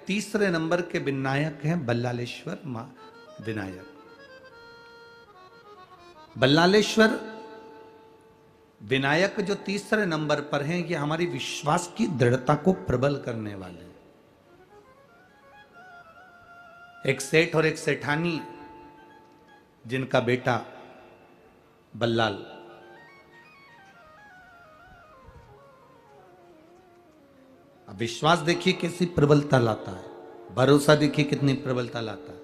तीसरे नंबर के विनायक हैं बल्लालेश्वर विनायक। बल्लालेश्वर विनायक जो तीसरे नंबर पर हैं, ये हमारी विश्वास की दृढ़ता को प्रबल करने वाले हैं। एक सेठ और एक सेठानी जिनका बेटा बल्लाल, अब विश्वास देखिए कैसी प्रबलता लाता है, भरोसा देखिए कितनी प्रबलता लाता है।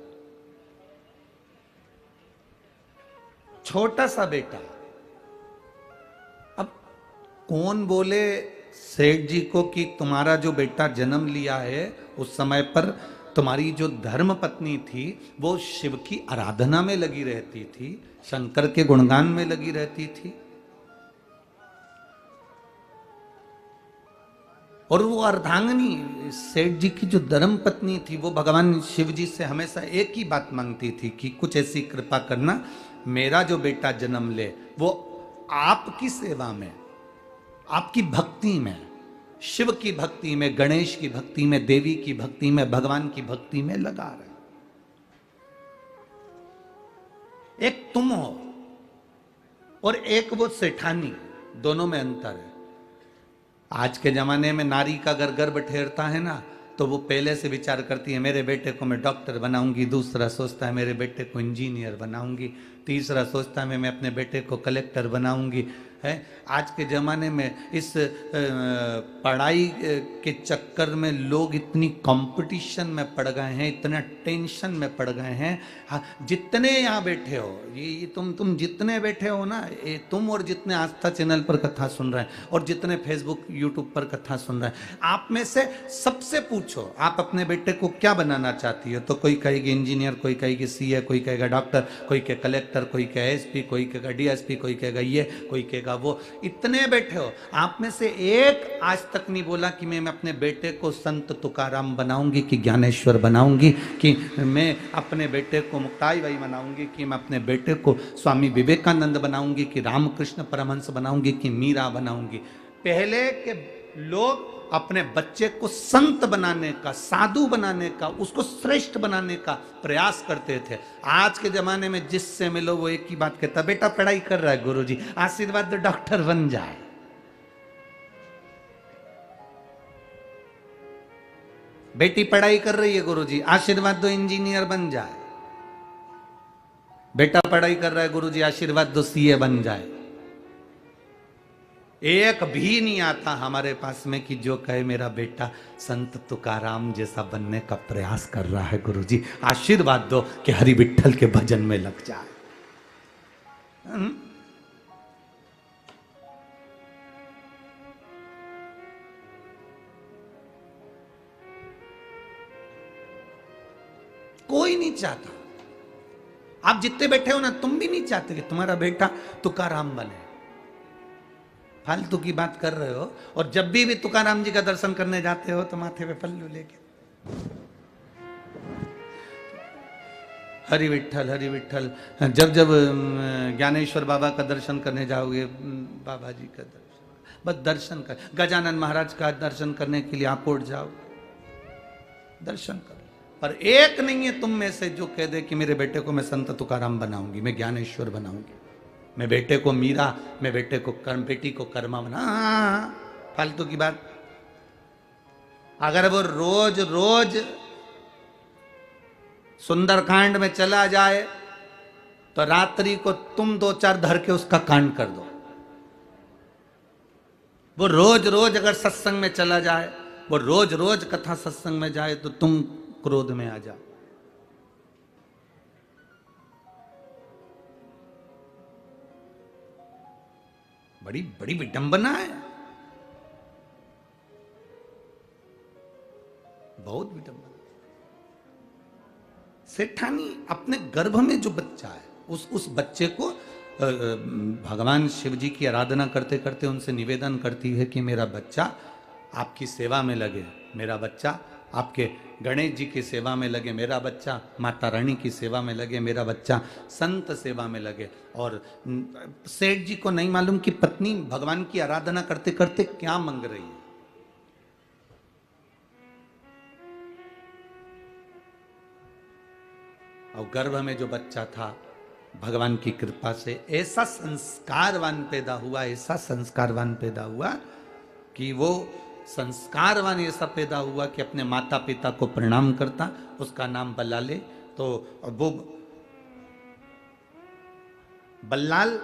छोटा सा बेटा, अब कौन बोले सेठ जी को कि तुम्हारा जो बेटा जन्म लिया है, उस समय पर तुम्हारी जो धर्म पत्नी थी वो शिव की आराधना में लगी रहती थी, शंकर के गुणगान में लगी रहती थी, और वो अर्धांगिनी सेठ जी की जो धर्म पत्नी थी वो भगवान शिव जी से हमेशा एक ही बात मांगती थी कि कुछ ऐसी कृपा करना, मेरा जो बेटा जन्म ले वो आपकी सेवा में, आपकी भक्ति में, शिव की भक्ति में, गणेश की भक्ति में, देवी की भक्ति में, भगवान की भक्ति में लगा रहे। एक तुम हो और एक वो सेठानी, दोनों में अंतर है। आज के जमाने में नारी का अगर गर्भ ठहरता है ना, तो वो पहले से विचार करती है मेरे बेटे को मैं डॉक्टर बनाऊंगी, दूसरा सोचता है मेरे बेटे को इंजीनियर बनाऊंगी, तीसरा सोचता है मैं अपने बेटे को कलेक्टर बनाऊंगी। है आज के ज़माने में इस पढ़ाई के चक्कर में लोग इतनी कंपटीशन में पड़ गए हैं, इतना टेंशन में पड़ गए हैं। हाँ, जितने यहाँ बैठे हो, ये तुम जितने बैठे हो ना, ये तुम और जितने आस्था चैनल पर कथा सुन रहे हैं और जितने फेसबुक यूट्यूब पर कथा सुन रहे हैं, आप में से सबसे पूछो आप अपने बेटे को क्या बनाना चाहती हो, तो कोई कहेगी इंजीनियर, कोई कहेगी सीए, कोई कहेगा डॉक्टर, कोई कहे कलेक्टर, कोई कहे एसपी, कोई कहेगा डीएसपी, कोई कहेगा ये, कोई कहेगा वो। इतने बैठे हो, आप में से एक आज तक नहीं बोला कि मैं अपने बेटे को संत तुकाराम बनाऊंगी, कि ज्ञानेश्वर बनाऊंगी, कि मैं अपने बेटे को मुक्ताई भाई बनाऊंगी, कि मैं अपने बेटे को स्वामी विवेकानंद बनाऊंगी, कि रामकृष्ण परमहंस बनाऊंगी, कि मीरा बनाऊंगी। पहले के लोग अपने बच्चे को संत बनाने का, साधु बनाने का, उसको श्रेष्ठ बनाने का प्रयास करते थे। आज के जमाने में जिससे मिलो वो एक ही बात कहता, बेटा पढ़ाई कर रहा है गुरुजी, आशीर्वाद दो डॉक्टर बन जाए। बेटी पढ़ाई कर रही है गुरुजी, आशीर्वाद दो इंजीनियर बन जाए। बेटा पढ़ाई कर रहा है गुरुजी, आशीर्वाद दो सीए बन जाए। एक भी नहीं आता हमारे पास में कि जो कहे मेरा बेटा संत तुकाराम जैसा बनने का प्रयास कर रहा है गुरुजी, आशीर्वाद दो कि हरि विठ्ठल के भजन में लग जाए। कोई नहीं चाहता। आप जितने बैठे हो ना, तुम भी नहीं चाहते कि तुम्हारा बेटा तुकाराम बने। फालतू की बात कर रहे हो। और जब भी तुकाराम जी का दर्शन करने जाते हो तो माथे पे पल्लू लेके हरि विठ्ठल हरि विठ्ठल। जब जब ज्ञानेश्वर बाबा का दर्शन करने जाओगे, बाबा जी का दर्शन, बस दर्शन कर, गजानन महाराज का दर्शन करने के लिए आप उठ जाओ, दर्शन करो। पर एक नहीं है तुम में से जो कह दे कि मेरे बेटे को मैं संत तुकाराम बनाऊंगी, मैं ज्ञानेश्वर बनाऊंगी, मैं बेटे को मीरा, मैं बेटे को बेटी को कर्मा बना। फालतू की बात। अगर वो रोज रोज सुंदरकांड में चला जाए तो रात्रि को तुम 2-4 धर के उसका कांड कर दो। वो रोज रोज अगर सत्संग में चला जाए, वो रोज रोज कथा सत्संग में जाए, तो तुम क्रोध में आ जाओ। बड़ी बड़ी विडंबना है, बहुत विडंबना। सेठानी अपने गर्भ में जो बच्चा है, उस बच्चे को भगवान शिव जी की आराधना करते करते उनसे निवेदन करती है कि मेरा बच्चा आपकी सेवा में लगे, मेरा बच्चा आपके गणेश जी की सेवा में लगे, मेरा बच्चा माता रानी की सेवा में लगे, मेरा बच्चा संत सेवा में लगे। और सेठ जी को नहीं मालूम कि पत्नी भगवान की आराधना करते करते क्या मांग रही है। और गर्भ में जो बच्चा था भगवान की कृपा से ऐसा संस्कारवान पैदा हुआ, ऐसा संस्कारवान पैदा हुआ कि वो संस्कारवान ऐसा पैदा हुआ कि अपने माता पिता को प्रणाम करता, उसका नाम बल्लाले। तो वो बल्लाल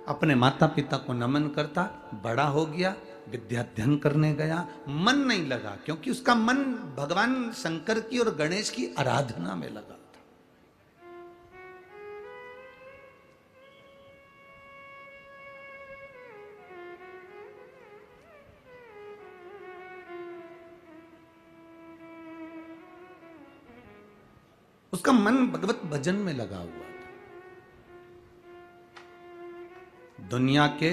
अपने माता पिता को नमन करता, बड़ा हो गया, विद्याध्ययन करने गया, मन नहीं लगा क्योंकि उसका मन भगवान शंकर की और गणेश की आराधना में लगा था। उसका मन भगवत भजन में लगा हुआ था। दुनिया के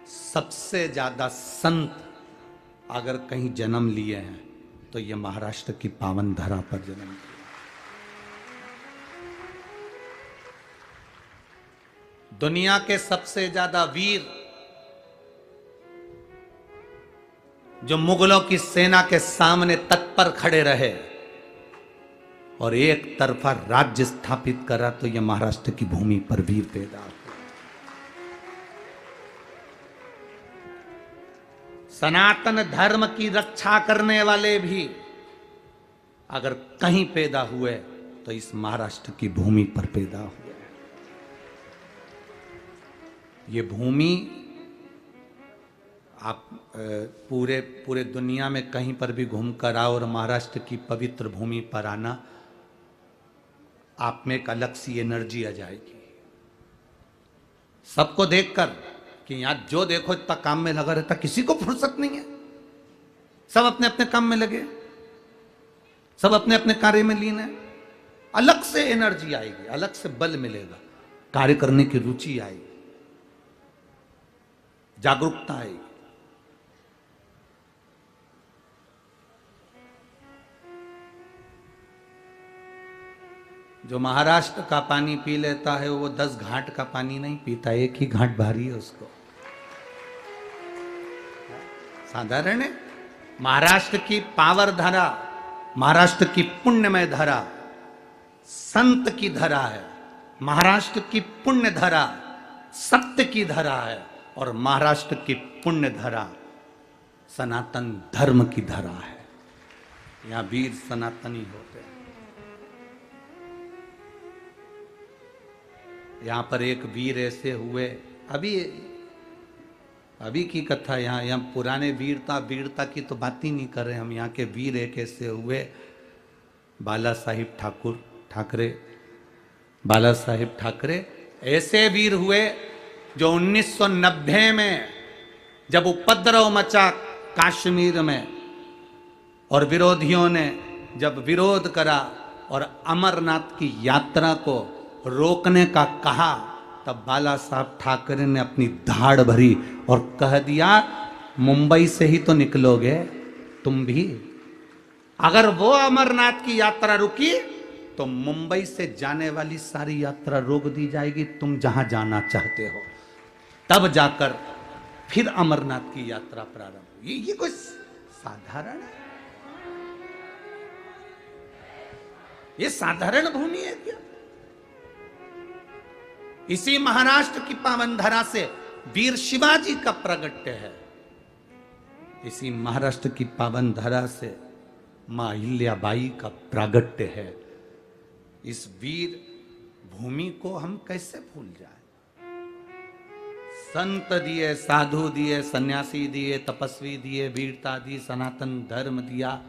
सबसे ज्यादा संत अगर कहीं जन्म लिए हैं तो ये महाराष्ट्र की पावन धरा पर जन्म लिया। दुनिया के सबसे ज्यादा वीर जो मुगलों की सेना के सामने तत्पर खड़े रहे और एक तरफा राज्य स्थापित करा तो यह महाराष्ट्र की भूमि पर वीर पैदा हुए। सनातन धर्म की रक्षा करने वाले भी अगर कहीं पैदा हुए तो इस महाराष्ट्र की भूमि पर पैदा हुए। ये भूमि आप पूरे पूरे दुनिया में कहीं पर भी घूम कर आओ और महाराष्ट्र की पवित्र भूमि पर आना, आप में एक अलग सी एनर्जी आ जाएगी। सबको देखकर कि यहां जो देखो इतना काम में लगा रहता, किसी को फुर्सत नहीं है, सब अपने अपने काम में लगे, सब अपने अपने कार्य में लीन है। अलग से एनर्जी आएगी, अलग से बल मिलेगा, कार्य करने की रुचि आएगी, जागरूकता आएगी। जो महाराष्ट्र का पानी पी लेता है वो 10 घाट का पानी नहीं पीता, एक ही घाट भारी है उसको। साधारण है। महाराष्ट्र की पावर धारा, महाराष्ट्र की पुण्यमय धारा संत की धरा है, महाराष्ट्र की पुण्य धरा सत्य की धरा है, और महाराष्ट्र की पुण्य धरा सनातन धर्म की धरा है। यहां वीर सनातनी होते हैं। यहां पर एक वीर ऐसे हुए, अभी की कथा, यहाँ पुराने वीरता की तो बात ही नहीं कर रहे हम। यहाँ के वीर एक ऐसे हुए, बाला साहिब ठाकरे, बाला साहिब ठाकरे ऐसे वीर हुए जो 1990 में जब उपद्रव मचा कश्मीर में और विरोधियों ने जब विरोध करा और अमरनाथ की यात्रा को रोकने का कहा, तब बाला साहब ठाकरे ने अपनी धाड़ भरी और कह दिया, मुंबई से ही तो निकलोगे तुम भी, अगर वो अमरनाथ की यात्रा रुकी तो मुंबई से जाने वाली सारी यात्रा रोक दी जाएगी, तुम जहां जाना चाहते हो। तब जाकर फिर अमरनाथ की यात्रा प्रारंभ हुई। ये कुछ साधारण है? ये साधारण भूमि है क्या? इसी महाराष्ट्र की पावन धरा से वीर शिवाजी का प्रगट्य है। इसी महाराष्ट्र की पावन धरा से मां अहिल्याबाई का प्रागट्य है। इस वीर भूमि को हम कैसे भूल जाए? संत दिए, साधु दिए, सन्यासी दिए, तपस्वी दिए, वीरता दी, सनातन धर्म दिया।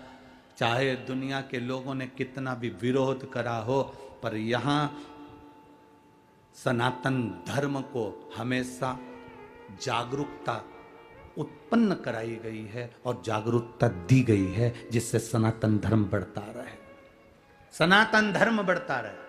चाहे दुनिया के लोगों ने कितना भी विरोध करा हो, पर यहां सनातन धर्म को हमेशा जागरूकता उत्पन्न कराई गई है और जागरूकता दी गई है, जिससे सनातन धर्म बढ़ता रहे, सनातन धर्म बढ़ता रहे।